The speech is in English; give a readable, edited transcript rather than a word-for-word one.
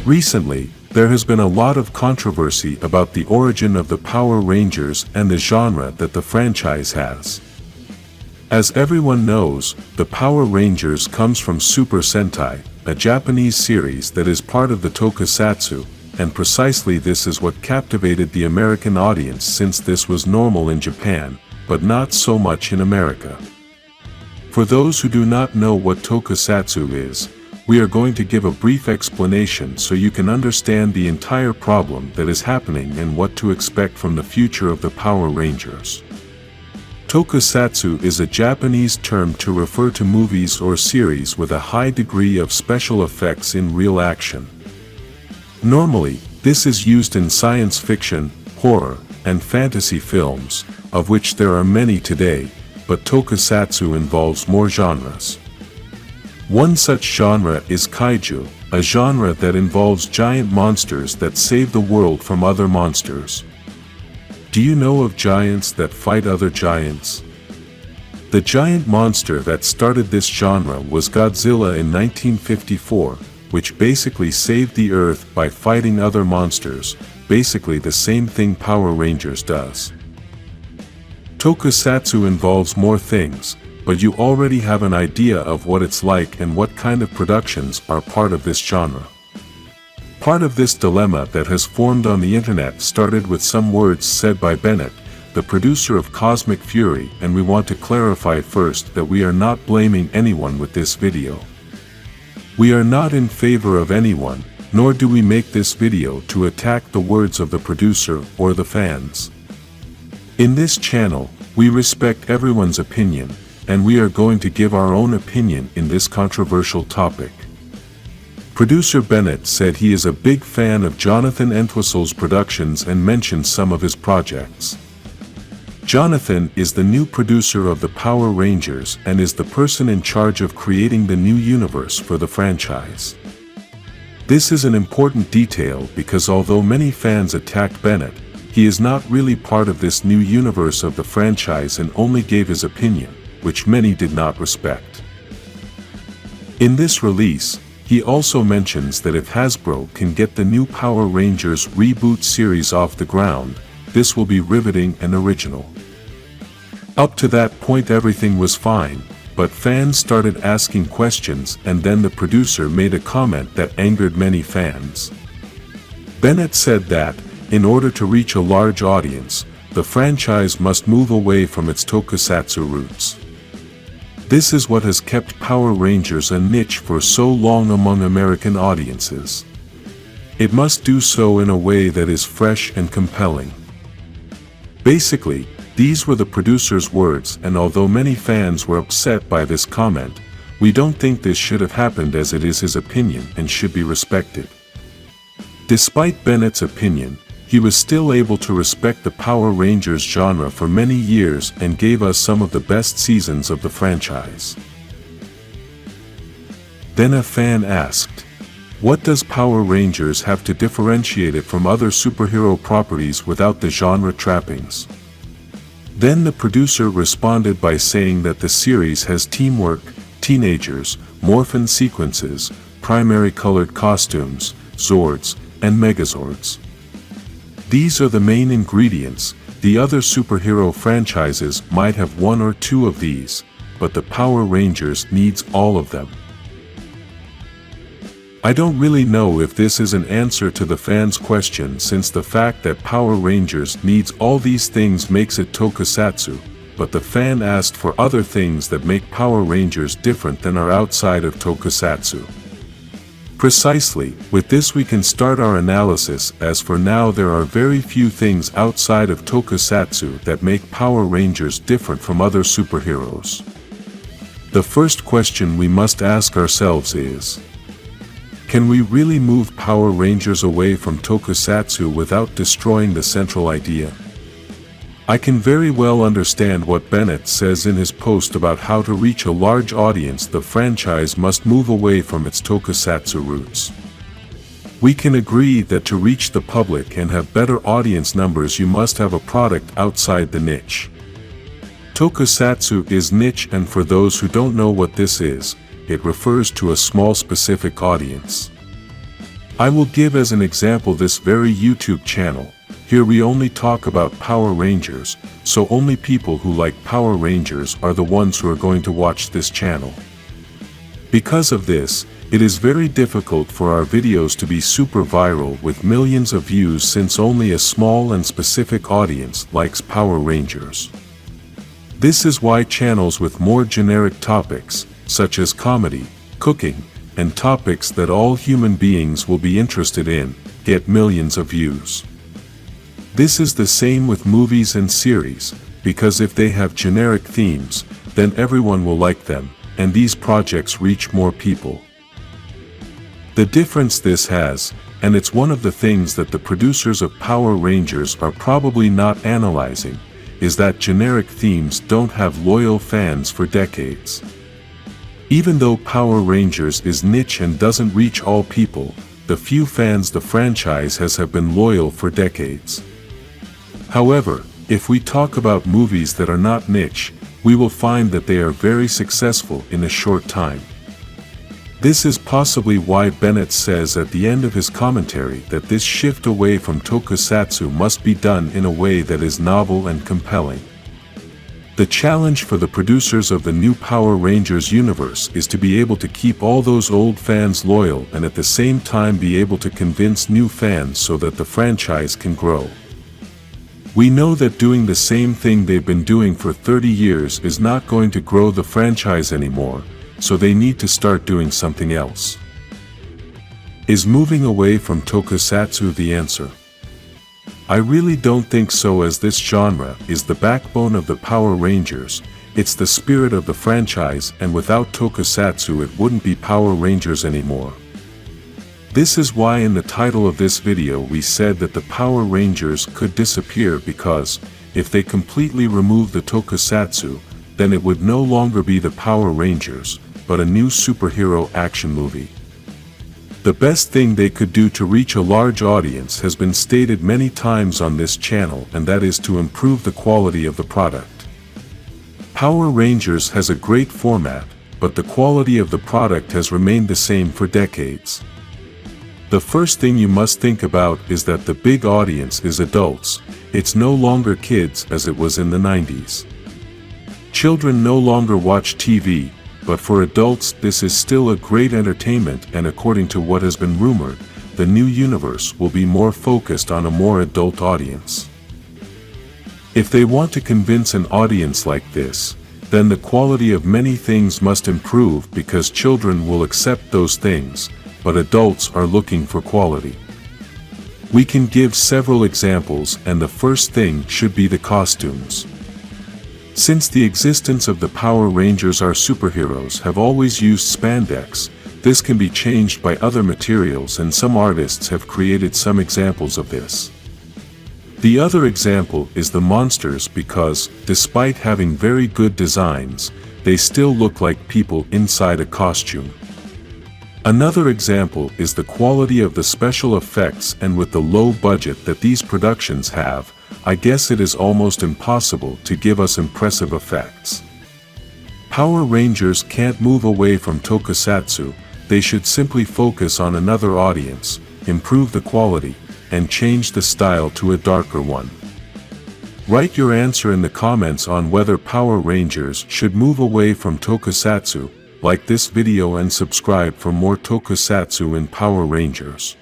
Recently, there has been a lot of controversy about the origin of the Power Rangers and the genre that the franchise has. As everyone knows, the Power Rangers comes from Super Sentai, a Japanese series that is part of the Tokusatsu, and precisely this is what captivated the American audience since this was normal in Japan, but not so much in America. For those who do not know what Tokusatsu is, we are going to give a brief explanation so you can understand the entire problem that is happening and what to expect from the future of the Power Rangers. Tokusatsu is a Japanese term to refer to movies or series with a high degree of special effects in real action. Normally, this is used in science fiction, horror, and fantasy films, of which there are many today, but Tokusatsu involves more genres. One such genre is kaiju, a genre that involves giant monsters that save the world from other monsters. Do you know of giants that fight other giants? The giant monster that started this genre was Godzilla in 1954, which basically saved the Earth by fighting other monsters, basically the same thing Power Rangers does. Tokusatsu involves more things, but you already have an idea of what it's like and what kind of productions are part of this genre. Part of this dilemma that has formed on the internet started with some words said by Bennett, the producer of Cosmic Fury, and we want to clarify first that we are not blaming anyone with this video. We are not in favor of anyone, nor do we make this video to attack the words of the producer or the fans. In this channel, we respect everyone's opinion, and we are going to give our own opinion in this controversial topic. Producer Bennett said he is a big fan of Jonathan Entwistle's productions and mentioned some of his projects. Jonathan is the new producer of the Power Rangers and is the person in charge of creating the new universe for the franchise. This is an important detail because although many fans attacked Bennett, he is not really part of this new universe of the franchise and only gave his opinion, which many did not respect. In this release, he also mentions that if Hasbro can get the new Power Rangers reboot series off the ground, this will be riveting and original. Up to that point everything was fine, but fans started asking questions and then the producer made a comment that angered many fans. Bennett said that, in order to reach a large audience, the franchise must move away from its Tokusatsu roots. This is what has kept Power Rangers a niche for so long among American audiences. It must do so in a way that is fresh and compelling. Basically, these were the producer's words, and although many fans were upset by this comment, we don't think this should have happened as it is his opinion and should be respected. Despite Bennett's opinion, he was still able to respect the Power Rangers genre for many years and gave us some of the best seasons of the franchise. Then a fan asked, "What does Power Rangers have to differentiate it from other superhero properties without the genre trappings?" Then the producer responded by saying that the series has teamwork, teenagers, Morphin sequences, primary colored costumes, Zords, and Megazords. These are the main ingredients. The other superhero franchises might have one or two of these, but the Power Rangers needs all of them. I don't really know if this is an answer to the fans' question since the fact that Power Rangers needs all these things makes it Tokusatsu, but the fan asked for other things that make Power Rangers different than are outside of Tokusatsu. Precisely, with this we can start our analysis as for now there are very few things outside of Tokusatsu that make Power Rangers different from other superheroes. The first question we must ask ourselves is, can we really move Power Rangers away from Tokusatsu without destroying the central idea? I can very well understand what Bennett says in his post about how to reach a large audience the franchise must move away from its Tokusatsu roots. We can agree that to reach the public and have better audience numbers you must have a product outside the niche. Tokusatsu is niche, and for those who don't know what this is, it refers to a small specific audience. I will give as an example this very YouTube channel. Here we only talk about Power Rangers, so only people who like Power Rangers are the ones who are going to watch this channel. Because of this, it is very difficult for our videos to be super viral with millions of views since only a small and specific audience likes Power Rangers. This is why channels with more generic topics, such as comedy, cooking, and topics that all human beings will be interested in, get millions of views. This is the same with movies and series, because if they have generic themes, then everyone will like them, and these projects reach more people. The difference this has, and it's one of the things that the producers of Power Rangers are probably not analyzing, is that generic themes don't have loyal fans for decades. Even though Power Rangers is niche and doesn't reach all people, the few fans the franchise has have been loyal for decades. However, if we talk about movies that are not niche, we will find that they are very successful in a short time. This is possibly why Bennett says at the end of his commentary that this shift away from Tokusatsu must be done in a way that is novel and compelling. The challenge for the producers of the new Power Rangers universe is to be able to keep all those old fans loyal and at the same time be able to convince new fans so that the franchise can grow. We know that doing the same thing they've been doing for 30 years is not going to grow the franchise anymore, so they need to start doing something else. Is moving away from Tokusatsu the answer? I really don't think so, as this genre is the backbone of the Power Rangers. It's the spirit of the franchise, and without Tokusatsu it wouldn't be Power Rangers anymore. This is why in the title of this video we said that the Power Rangers could disappear, because if they completely remove the Tokusatsu, then it would no longer be the Power Rangers, but a new superhero action movie. The best thing they could do to reach a large audience has been stated many times on this channel, and that is to improve the quality of the product. Power Rangers has a great format, but the quality of the product has remained the same for decades. The first thing you must think about is that the big audience is adults. It's no longer kids as it was in the 90s. Children no longer watch TV, but for adults this is still a great entertainment, and according to what has been rumored, the new universe will be more focused on a more adult audience. If they want to convince an audience like this, then the quality of many things must improve, because children will accept those things, but adults are looking for quality. We can give several examples, and the first thing should be the costumes. Since the existence of the Power Rangers, our superheroes have always used spandex. This can be changed by other materials, and some artists have created some examples of this. The other example is the monsters, because, despite having very good designs, they still look like people inside a costume. Another example is the quality of the special effects, and with the low budget that these productions have, I guess it is almost impossible to give us impressive effects. Power Rangers can't move away from Tokusatsu. They should simply focus on another audience, improve the quality, and change the style to a darker one. Write your answer in the comments on whether Power Rangers should move away from Tokusatsu. Like this video and subscribe for more Tokusatsu and Power Rangers.